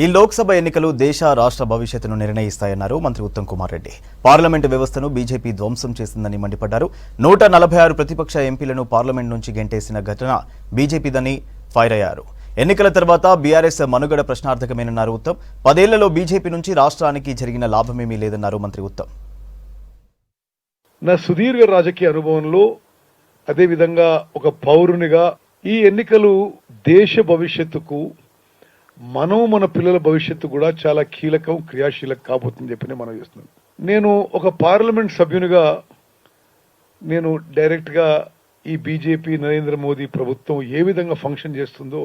ఈ లోక్సభ ఎన్నికలు దేశ రాష్ట్ర భవిష్యత్తును నిర్ణయిస్తాయన్నారు మంత్రి ఉత్తమ్ కుమార్ రెడ్డి. పార్లమెంటు వ్యవస్థను బీజేపీ ధ్వంసం చేసిందని మండిపడ్డారు. 146 ప్రతిపక్ష ఎంపీలను పార్లమెంట్ నుంచి గెంటేసిన ఘటన బీజేపీదని ఫైర్ అయ్యారు. ఎన్నికల తర్వాత బీఆర్ఎస్ మనుగడ ప్రశ్నార్థకమేనన్నారు ఉత్తమ్. 10 ఏళ్లలో బీజేపీ నుంచి రాష్ట్రానికి జరిగిన లాభమేమీ లేదన్నారు మంత్రి ఉత్తమ్. నా సుదీర్ఘ రాజకీయ అనుభవంలో అదేవిధంగా ఒక పౌరునిగా ఈ ఎన్నికలు దేశ భవిష్యత్తుకు మన పిల్లల భవిష్యత్తు కూడా చాలా కీలకం, క్రియాశీలకం కాబోతుందని చెప్పి మనం చేస్తున్నాను. నేను ఒక పార్లమెంట్ సభ్యునిగా నేను డైరెక్ట్గా ఈ బీజేపీ నరేంద్ర మోదీ ప్రభుత్వం ఏ విధంగా ఫంక్షన్ చేస్తుందో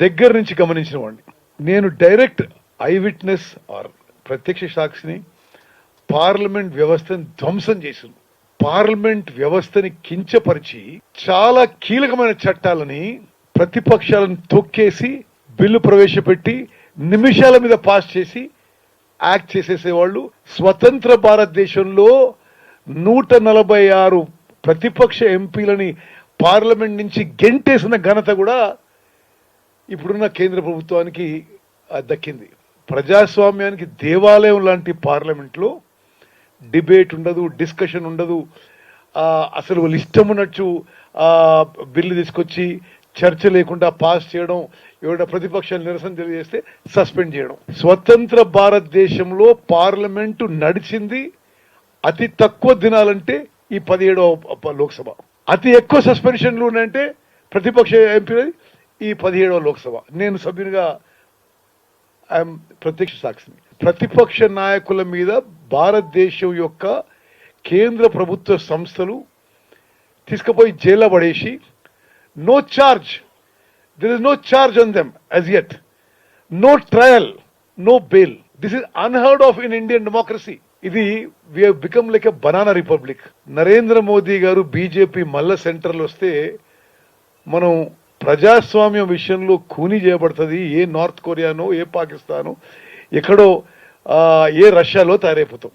దగ్గర నుంచి గమనించిన వాడిని. నేను డైరెక్ట్ ఐ విట్నెస్ ఆర్ ప్రత్యక్ష సాక్షిని. పార్లమెంట్ వ్యవస్థను ధ్వంసం చేసింది. పార్లమెంట్ వ్యవస్థని కించపరిచి చాలా కీలకమైన చట్టాలని ప్రతిపక్షాలను తొక్కేసి బిల్లు ప్రవేశపెట్టి నిమిషాల మీద పాస్ చేసి యాక్ట్ చేసేసేవాళ్ళు. స్వతంత్ర భారతదేశంలో 146 ప్రతిపక్ష ఎంపీలని పార్లమెంట్ నుంచి గెంటేసిన ఘనత కూడా ఇప్పుడున్న కేంద్ర ప్రభుత్వానికి దక్కింది. ప్రజాస్వామ్యానికి దేవాలయం లాంటి పార్లమెంట్లో డిబేట్ ఉండదు, డిస్కషన్ ఉండదు. అసలు వాళ్ళు ఇష్టం ఉన్నట్టు బిల్లు తీసుకొచ్చి చర్చ లేకుండా పాస్ చేయడం, ఎవరైనా ప్రతిపక్షాలు నిరసన తెలియజేస్తే సస్పెండ్ చేయడం. స్వతంత్ర భారతదేశంలో పార్లమెంటు నడిచింది అతి తక్కువ దినాలంటే ఈ 17వ లోక్సభ. అతి ఎక్కువ సస్పెన్షన్లు ఉన్నాయంటే ప్రతిపక్ష ఎంపీ ఈ 17వ లోక్సభ. నేను సభ్యునిగా ఐఎమ్ ప్రత్యక్ష సాక్షిని. ప్రతిపక్ష నాయకుల మీద భారతదేశం యొక్క కేంద్ర ప్రభుత్వ సంస్థలు తీసుకుపోయి జైల్లో పడేసి no charge. There is no charge on them as yet. No trial, no bail. This is unheard of in Indian democracy. We have become like a banana republic. Narendra Modi గారు బీజేపీ మళ్ళా సెంటర్లో వస్తే మనం ప్రజాస్వామ్యం విషయంలో కూనీ చేయబడుతుంది. ఏ నార్త్ కొరియానో, ఏ పాకిస్తానో, ఎక్కడో ఏ రష్యాలో తయారైపోతాం.